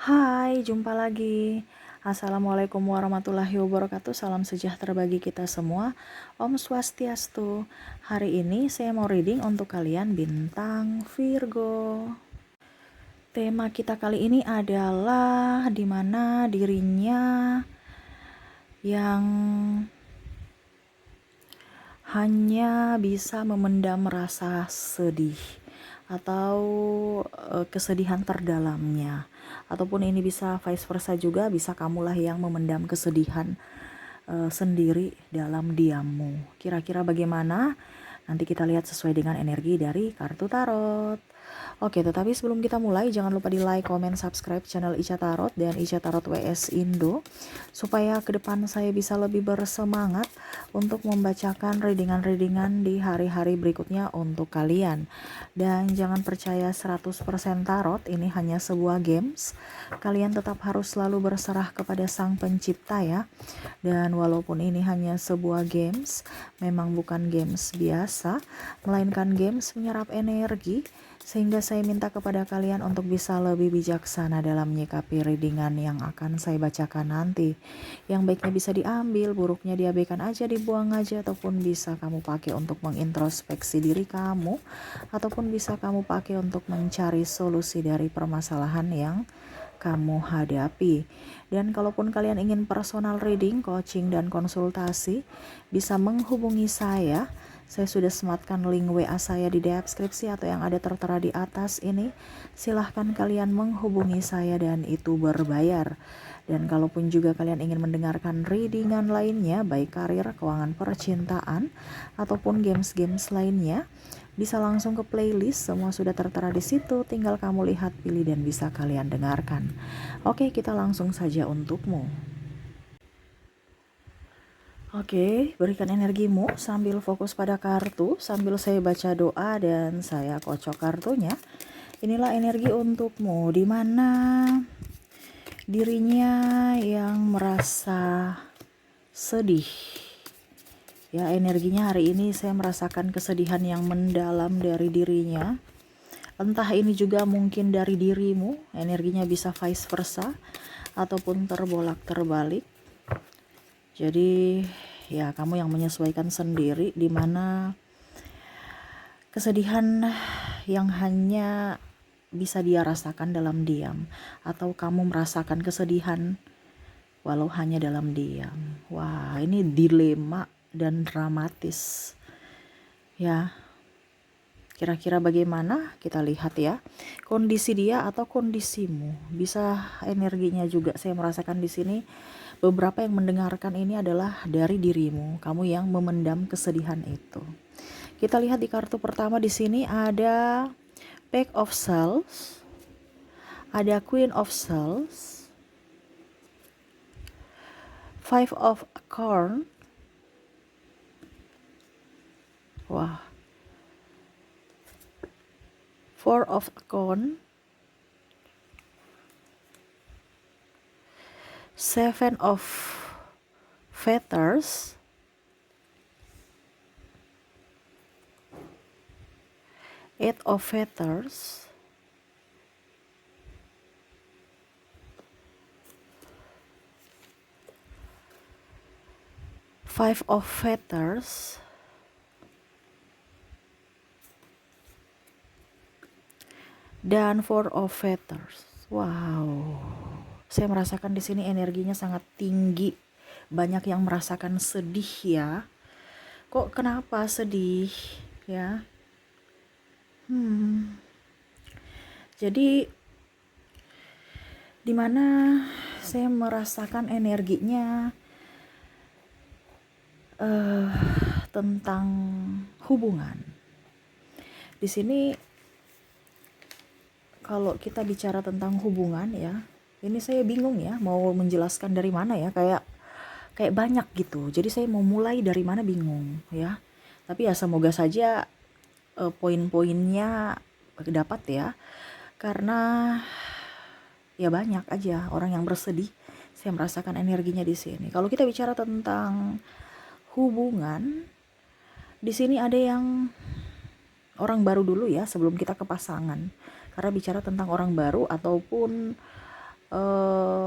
Hai, jumpa lagi. Assalamualaikum warahmatullahi wabarakatuh. Salam sejahtera bagi kita semua. Om Swastiastu. Hari ini saya mau reading untuk kalian bintang Virgo. Tema kita kali ini adalah dimana dirinya yang hanya bisa memendam rasa sedih atau kesedihan terdalamnya, ataupun ini bisa vice versa juga, bisa kamulah yang memendam kesedihan sendiri dalam diammu. Kira-kira bagaimana? Nanti kita lihat sesuai dengan energi dari kartu tarot. Oke, tetapi sebelum kita mulai, jangan lupa di like, comment, subscribe channel Ica Tarot dan Ica Tarot WS Indo, supaya ke depan saya bisa lebih bersemangat untuk membacakan readingan-readingan di hari-hari berikutnya untuk kalian. Dan jangan percaya 100% tarot, ini hanya sebuah games. Kalian tetap harus selalu berserah kepada Sang Pencipta ya. Dan walaupun ini hanya sebuah games, memang bukan games biasa, melainkan games menyerap energi, sehingga saya minta kepada kalian untuk bisa lebih bijaksana dalam menyikapi readingan yang akan saya bacakan nanti. Yang baiknya bisa diambil, buruknya diabaikan aja, dibuang aja, ataupun bisa kamu pakai untuk mengintrospeksi diri kamu, ataupun bisa kamu pakai untuk mencari solusi dari permasalahan yang kamu hadapi. Dan kalaupun kalian ingin personal reading, coaching, dan konsultasi, bisa menghubungi saya. Saya sudah sematkan link WA saya di deskripsi atau yang ada tertera di atas ini. Silahkan kalian menghubungi saya dan itu berbayar. Dan kalaupun juga kalian ingin mendengarkan readingan lainnya, baik karir, keuangan, percintaan, ataupun games-games lainnya, bisa langsung ke playlist, semua sudah tertera di situ, tinggal kamu lihat, pilih, dan bisa kalian dengarkan. Oke, kita langsung saja untukmu. Oke, berikan energimu sambil fokus pada kartu, sambil saya baca doa dan saya kocok kartunya. Inilah energi untukmu, di mana dirinya yang merasa sedih. Ya, energinya hari ini saya merasakan kesedihan yang mendalam dari dirinya. Entah ini juga mungkin dari dirimu, energinya bisa vice versa, ataupun terbolak-terbalik. Jadi ya kamu yang menyesuaikan sendiri, di mana kesedihan yang hanya bisa dia rasakan dalam diam, atau kamu merasakan kesedihan walau hanya dalam diam. Wah, ini dilema dan dramatis ya. Kira-kira bagaimana? Kita lihat ya. Kondisi dia atau kondisimu. Bisa energinya juga saya merasakan di sini. Beberapa yang mendengarkan ini adalah dari dirimu, kamu yang memendam kesedihan itu. Kita lihat di kartu pertama di sini ada Page of Swords, ada Queen of Swords, Five of Corn. Wah. Four of Corn, Seven of Feathers, Eight of Feathers, Five of Feathers, dan Four of Feathers. Wow, saya merasakan di sini energinya sangat tinggi. Banyak yang merasakan sedih ya. Kok kenapa sedih ya? Jadi dimana saya merasakan energinya tentang hubungan. Di sini kalau kita bicara tentang hubungan ya, ini saya bingung ya mau menjelaskan dari mana ya, kayak banyak gitu. Jadi saya mau mulai dari mana bingung ya. Tapi ya semoga saja poin-poinnya dapat ya. Karena ya banyak aja orang yang bersedih. Saya merasakan energinya di sini. Kalau kita bicara tentang hubungan, di sini ada yang orang baru dulu ya sebelum kita ke pasangan. Karena bicara tentang orang baru ataupun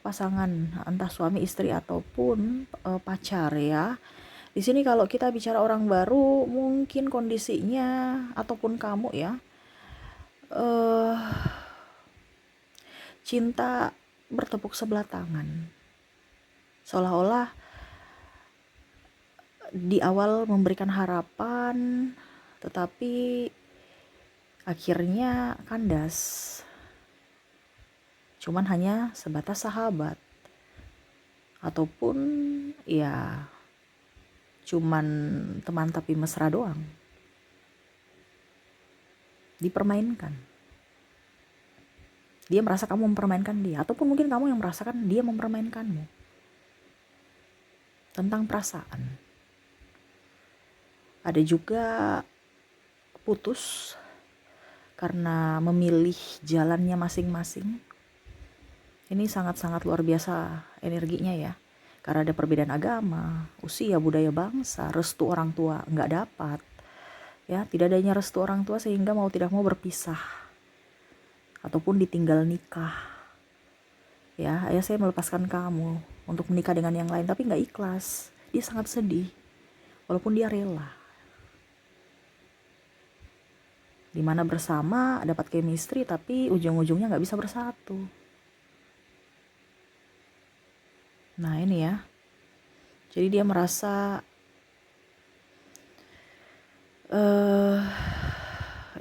pasangan, entah suami istri ataupun pacar ya. Di sini kalau kita bicara orang baru, mungkin kondisinya ataupun kamu ya, eh cinta bertepuk sebelah tangan. Seolah-olah di awal memberikan harapan, tetapi akhirnya kandas. Cuman hanya sebatas sahabat. Ataupun ya cuman teman tapi mesra doang. Dipermainkan. Dia merasa kamu mempermainkan dia, ataupun mungkin kamu yang merasakan dia mempermainkanmu. Tentang perasaan. Ada juga putus karena memilih jalannya masing-masing. Ini sangat-sangat luar biasa energinya ya. Karena ada perbedaan agama, usia, budaya bangsa, restu orang tua nggak dapat. Ya, tidak adanya restu orang tua sehingga mau tidak mau berpisah. Ataupun ditinggal nikah. Ya, ayah saya melepaskan kamu untuk menikah dengan yang lain, tapi nggak ikhlas. Dia sangat sedih, walaupun dia rela. Dimana bersama dapat chemistry, tapi ujung-ujungnya nggak bisa bersatu. Nah ini ya, jadi dia merasa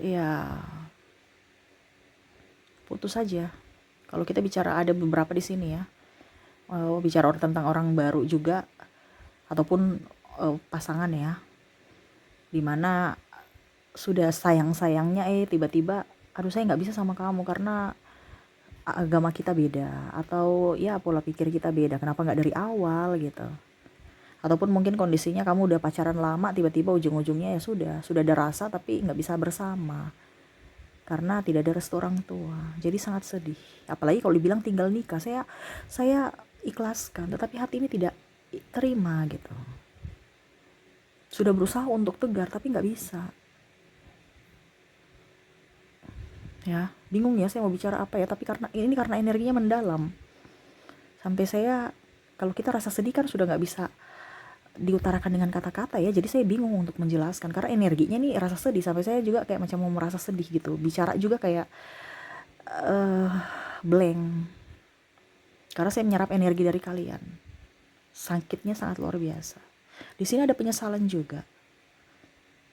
ya putus saja. Kalau kita bicara ada beberapa di sini ya, bicara tentang orang baru juga ataupun pasangan ya, dimana sudah sayang-sayangnya tiba-tiba aduh saya nggak bisa sama kamu karena agama kita beda, atau ya pola pikir kita beda, kenapa nggak dari awal gitu. Ataupun mungkin kondisinya kamu udah pacaran lama, tiba-tiba ujung-ujungnya ya sudah ada rasa tapi nggak bisa bersama karena tidak ada restu orang tua. Jadi sangat sedih, apalagi kalau dibilang tinggal nikah. Saya ikhlaskan, tetapi hati ini tidak terima gitu. Sudah berusaha untuk tegar tapi nggak bisa. Ya bingung ya saya mau bicara apa ya, tapi karena energinya mendalam sampai saya, kalau kita rasa sedih kan sudah nggak bisa diutarakan dengan kata-kata ya, jadi saya bingung untuk menjelaskan karena energinya nih rasa sedih sampai saya juga kayak macam mau merasa sedih gitu, bicara juga kayak blank karena saya menyerap energi dari kalian. Sakitnya sangat luar biasa. Di sini ada penyesalan juga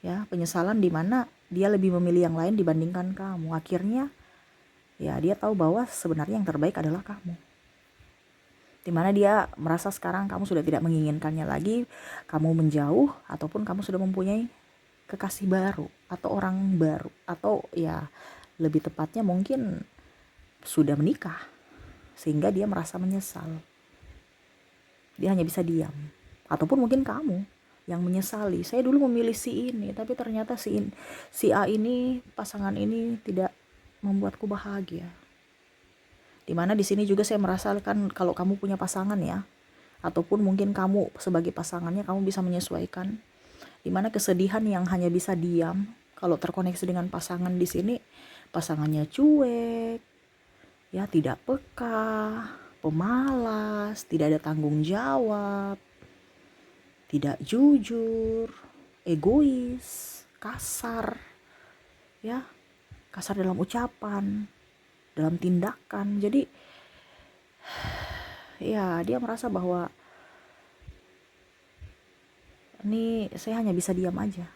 ya, penyesalan di mana dia lebih memilih yang lain dibandingkan kamu. Akhirnya ya dia tahu bahwa sebenarnya yang terbaik adalah kamu. Dimana dia merasa sekarang kamu sudah tidak menginginkannya lagi, kamu menjauh, ataupun kamu sudah mempunyai kekasih baru atau orang baru, atau ya lebih tepatnya mungkin sudah menikah, sehingga dia merasa menyesal. Dia hanya bisa diam. Ataupun mungkin kamu yang menyesali, saya dulu memilih si ini tapi ternyata si A ini, pasangan ini tidak membuatku bahagia. Dimana di sini juga saya merasakan kalau kamu punya pasangan ya, ataupun mungkin kamu sebagai pasangannya, kamu bisa menyesuaikan. Dimana kesedihan yang hanya bisa diam kalau terkoneksi dengan pasangan di sini, pasangannya cuek, ya tidak peka, pemalas, tidak ada tanggung jawab, tidak jujur, egois, kasar, ya kasar dalam ucapan, dalam tindakan. Jadi ya dia merasa bahwa ini saya hanya bisa diam aja.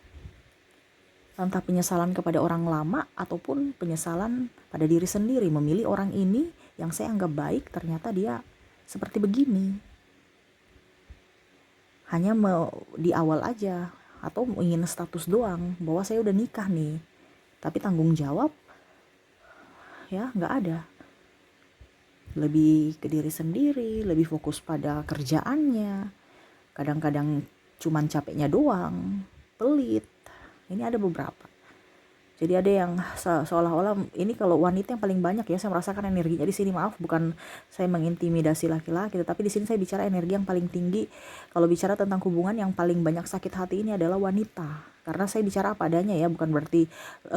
Entah penyesalan kepada orang lama ataupun penyesalan pada diri sendiri, memilih orang ini yang saya anggap baik, ternyata dia seperti begini. Hanya di awal aja, atau ingin status doang bahwa saya udah nikah nih, tapi tanggung jawab ya nggak ada. Lebih ke diri sendiri, lebih fokus pada kerjaannya, kadang-kadang cuman capeknya doang, pelit. Ini ada beberapa. Jadi ada yang seolah-olah ini kalau wanita yang paling banyak ya, saya merasakan energinya di sini. Maaf, bukan saya mengintimidasi laki-laki, tapi di sini saya bicara energi yang paling tinggi. Kalau bicara tentang hubungan, yang paling banyak sakit hati ini adalah wanita. Karena saya bicara apa adanya ya, bukan berarti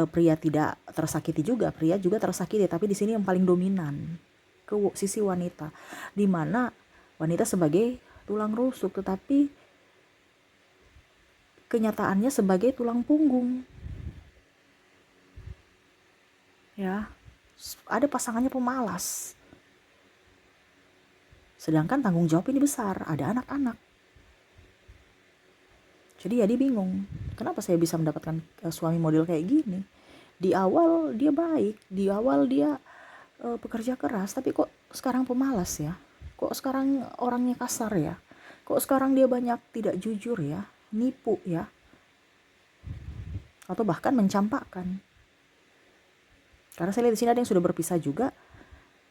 pria tidak tersakiti juga. Pria juga tersakiti, tapi di sini yang paling dominan. ke sisi wanita, dimana wanita sebagai tulang rusuk, tetapi kenyataannya sebagai tulang punggung. Ya, ada pasangannya pemalas, sedangkan tanggung jawab ini besar, ada anak-anak. Jadi ya dia bingung, kenapa saya bisa mendapatkan suami model kayak gini. Di awal dia baik, di awal dia pekerja keras, tapi kok sekarang pemalas ya, kok sekarang orangnya kasar ya, kok sekarang dia banyak tidak jujur ya, nipu ya, atau bahkan mencampakkan. Karena saya lihat di sini ada yang sudah berpisah juga,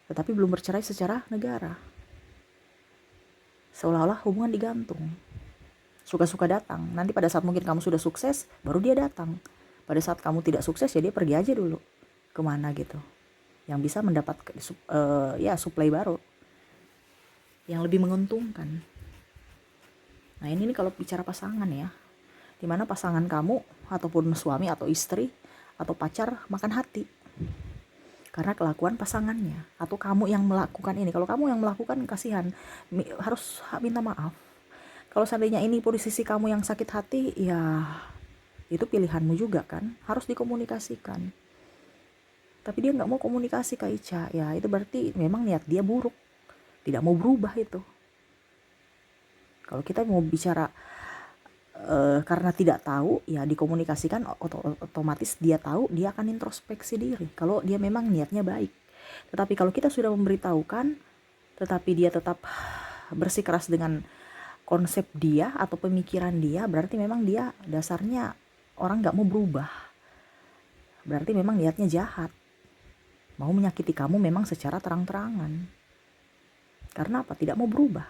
tetapi belum bercerai secara negara. Seolah-olah hubungan digantung. Suka-suka datang. Nanti pada saat mungkin kamu sudah sukses, baru dia datang. Pada saat kamu tidak sukses, ya dia pergi aja dulu. Kemana gitu. Yang bisa mendapat supply baru. Yang lebih menguntungkan. Nah ini kalau bicara pasangan ya. Dimana pasangan kamu, ataupun suami atau istri, atau pacar makan hati. Karena kelakuan pasangannya, atau kamu yang melakukan ini. Kalau kamu yang melakukan, kasihan, harus minta maaf. Kalau seandainya ini posisi kamu yang sakit hati, ya itu pilihanmu juga kan, harus dikomunikasikan. Tapi dia nggak mau komunikasi Kak Ica, ya itu berarti memang niat dia buruk, tidak mau berubah itu. Kalau kita mau bicara karena tidak tahu, ya dikomunikasikan, otomatis dia tahu, dia akan introspeksi diri kalau dia memang niatnya baik. Tetapi kalau kita sudah memberitahukan, tetapi dia tetap bersikeras dengan konsep dia atau pemikiran dia, berarti memang dia dasarnya orang gak mau berubah. Berarti memang niatnya jahat, mau menyakiti kamu memang secara terang-terangan. Karena apa? Tidak mau berubah,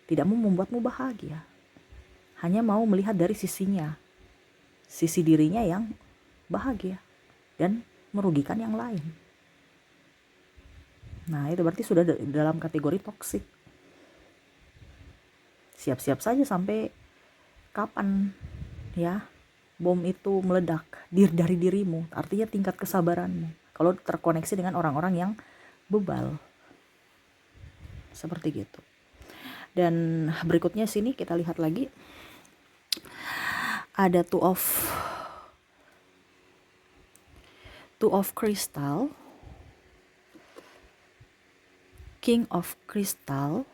tidak mau membuatmu bahagia, hanya mau melihat dari sisinya, sisi dirinya yang bahagia dan merugikan yang lain. Nah itu berarti sudah dalam kategori toksik. Siap-siap saja sampai kapan ya bom itu meledak dari dirimu. Artinya tingkat kesabaranmu kalau terkoneksi dengan orang-orang yang bebal. Seperti gitu. Dan berikutnya sini kita lihat lagi. Ada two of crystal, king of crystal,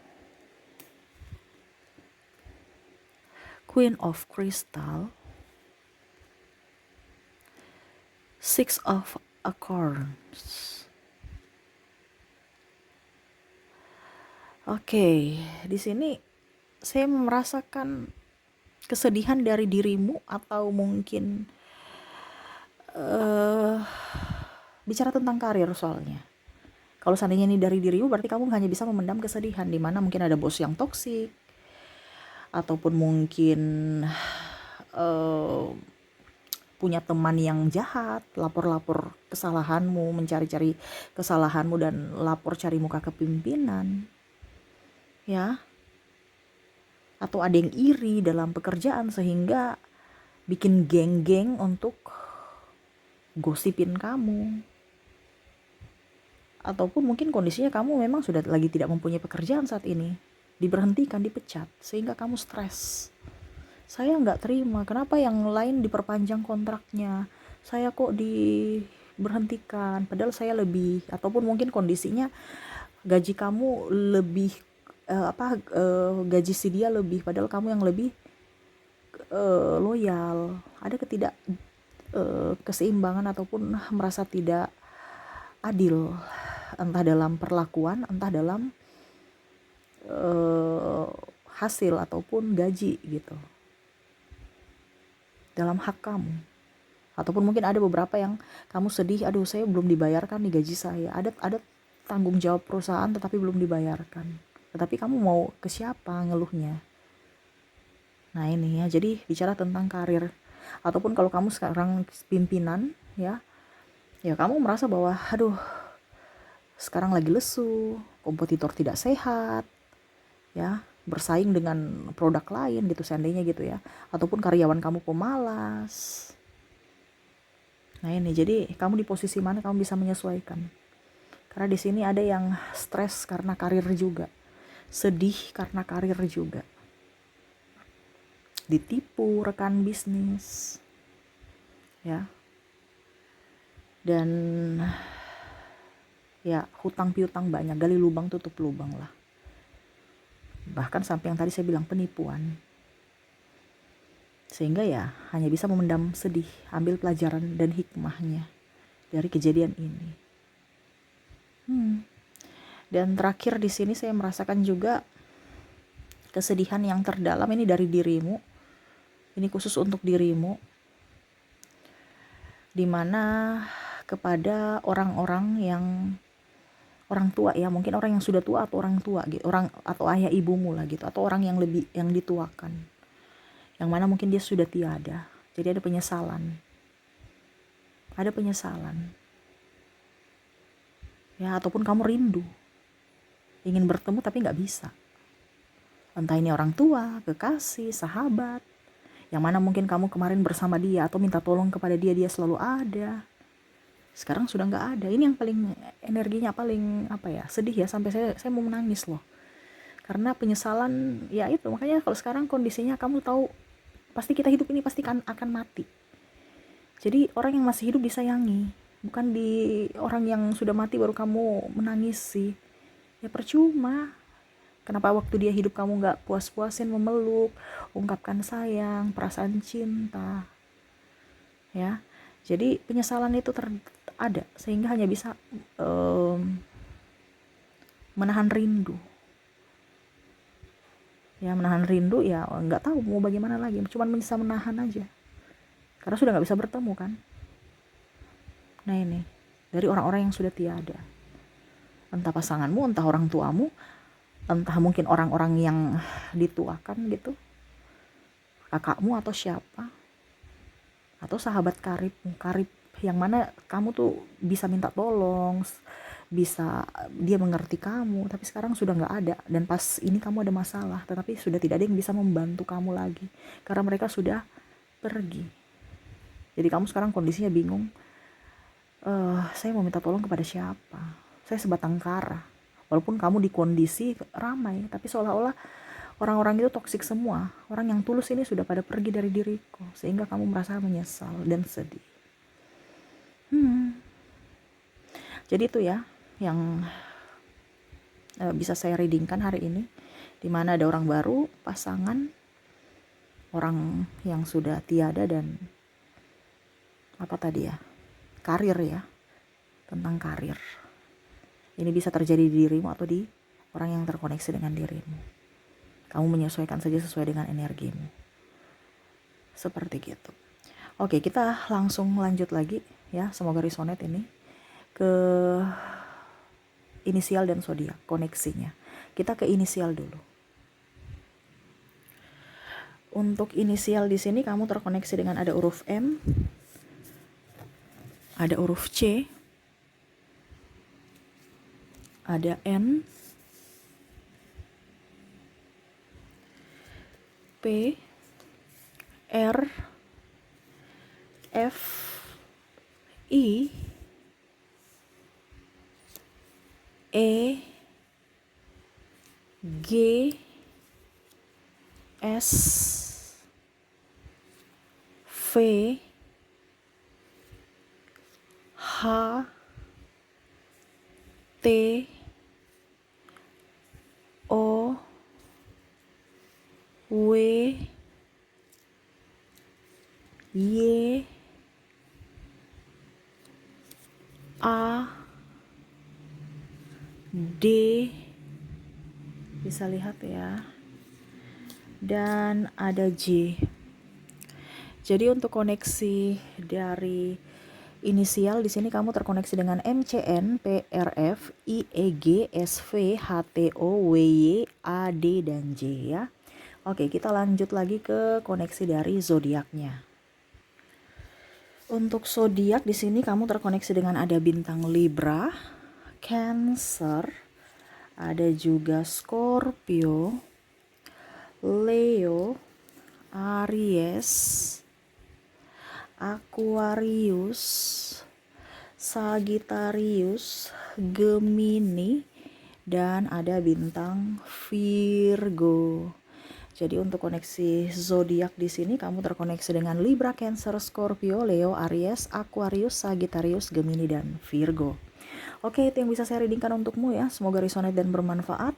queen of crystal, six of acorns. Oke, di sini saya merasakan kesedihan dari dirimu, atau mungkin bicara tentang karir soalnya. Kalau seandainya ini dari dirimu, berarti kamu hanya bisa memendam kesedihan, di mana mungkin ada bos yang toksik, ataupun mungkin punya teman yang jahat, lapor-lapor kesalahanmu, mencari-cari kesalahanmu dan lapor cari muka ke pimpinan. Ya. Atau ada yang iri dalam pekerjaan sehingga bikin geng-geng untuk gosipin kamu. Ataupun mungkin kondisinya kamu memang sudah lagi tidak mempunyai pekerjaan saat ini, diberhentikan, dipecat, sehingga kamu stres. Saya nggak terima, kenapa yang lain diperpanjang kontraknya, saya kok diberhentikan, padahal saya lebih, ataupun mungkin kondisinya gaji kamu lebih gaji si dia lebih, padahal kamu yang lebih loyal. Ada keseimbangan ataupun merasa tidak adil, entah dalam perlakuan, entah dalam hasil ataupun gaji gitu, dalam hak kamu. Ataupun mungkin ada beberapa yang kamu sedih, aduh saya belum dibayarkan nih gaji saya, ada tanggung jawab perusahaan tetapi belum dibayarkan, tetapi kamu mau ke siapa ngeluhnya. Nah ini ya, jadi bicara tentang karir. Ataupun kalau kamu sekarang pimpinan ya kamu merasa bahwa aduh sekarang lagi lesu, kompetitor tidak sehat ya, bersaing dengan produk lain gitu seandainya gitu ya, ataupun karyawan kamu pemalas. Nah ini, jadi kamu di posisi mana kamu bisa menyesuaikan. Karena di sini ada yang stres karena karir juga, sedih karena karir juga, ditipu rekan bisnis, ya. Dan ya hutang piutang banyak, gali lubang tutup lubang lah. Bahkan sampai yang tadi saya bilang penipuan. Sehingga ya hanya bisa memendam sedih, ambil pelajaran dan hikmahnya dari kejadian ini. Dan terakhir di sini saya merasakan juga kesedihan yang terdalam ini dari dirimu. Ini khusus untuk dirimu, dimana kepada orang-orang yang orang tua ya, mungkin orang yang sudah tua atau orang tua gitu, orang atau ayah ibumu lah gitu, atau orang yang lebih yang dituakan, yang mana mungkin dia sudah tiada. Jadi ada penyesalan ya, ataupun kamu rindu ingin bertemu tapi nggak bisa. Entah ini orang tua, kekasih, sahabat, yang mana mungkin kamu kemarin bersama dia atau minta tolong kepada dia, dia selalu ada. Sekarang sudah nggak ada. Ini yang paling energinya paling sedih ya, sampai saya mau menangis loh. Karena penyesalan ya itu. Makanya kalau sekarang kondisinya kamu tahu, pasti kita hidup ini pasti akan mati. Jadi orang yang masih hidup disayangi, bukan di orang yang sudah mati baru kamu menangis sih. Ya percuma. Kenapa waktu dia hidup kamu nggak puas-puasin memeluk, ungkapkan sayang, perasaan cinta, ya. Jadi penyesalan itu ada, sehingga hanya bisa menahan rindu. Ya menahan rindu ya nggak tahu mau bagaimana lagi, cuman bisa menahan aja. Karena sudah nggak bisa bertemu kan. Nah ini dari orang-orang yang sudah tiada. Entah pasanganmu, entah orang tuamu, entah mungkin orang-orang yang dituakan gitu, kakakmu atau siapa, atau sahabat karib yang mana kamu tuh bisa minta tolong, bisa dia mengerti kamu, tapi sekarang sudah nggak ada. Dan pas ini kamu ada masalah, tetapi sudah tidak ada yang bisa membantu kamu lagi karena mereka sudah pergi. Jadi kamu sekarang kondisinya bingung, saya mau minta tolong kepada siapa, saya sebatang kara. Walaupun kamu di kondisi ramai, tapi seolah-olah orang-orang itu toksik semua. Orang yang tulus ini sudah pada pergi dari diriku, sehingga kamu merasa menyesal dan sedih. Jadi itu ya yang bisa saya readingkan hari ini, dimana ada orang baru, pasangan, orang yang sudah tiada, dan karir ya, tentang karir. Ini bisa terjadi di dirimu atau di orang yang terkoneksi dengan dirimu. Kamu menyesuaikan saja sesuai dengan energimu. Seperti gitu. Oke, kita langsung lanjut lagi ya. Semoga resonate ini ke inisial dan zodiak koneksinya. Kita ke inisial dulu. Untuk inisial di sini kamu terkoneksi dengan ada huruf M, ada huruf C, ada N, P, R, F, I, E, G, S, V, H, T, O, W, Y, A, D, bisa lihat ya, dan ada J. Jadi untuk koneksi dari inisial di sini kamu terkoneksi dengan MCN, PRF, IEG, SV, HTO, WY, AD, dan J ya. Oke, kita lanjut lagi ke koneksi dari zodiaknya. Untuk zodiak di sini kamu terkoneksi dengan ada bintang Libra, Cancer, ada juga Scorpio, Leo, Aries, Aquarius, Sagittarius, Gemini, dan ada bintang Virgo. Jadi untuk koneksi zodiak di sini kamu terkoneksi dengan Libra, Cancer, Scorpio, Leo, Aries, Aquarius, Sagittarius, Gemini, dan Virgo. Oke, itu yang bisa saya readingkan untukmu ya. Semoga resonate dan bermanfaat.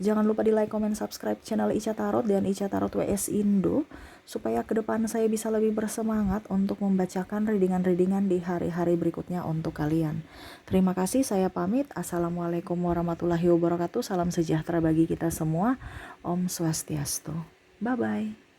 Jangan lupa di like, comment, subscribe channel Ica Tarot dan Ica Tarot WS Indo, supaya ke depan saya bisa lebih bersemangat untuk membacakan readingan-readingan di hari-hari berikutnya untuk kalian. Terima kasih, saya pamit. Assalamualaikum warahmatullahi wabarakatuh. Salam sejahtera bagi kita semua. Om Swastiastu. Bye-bye.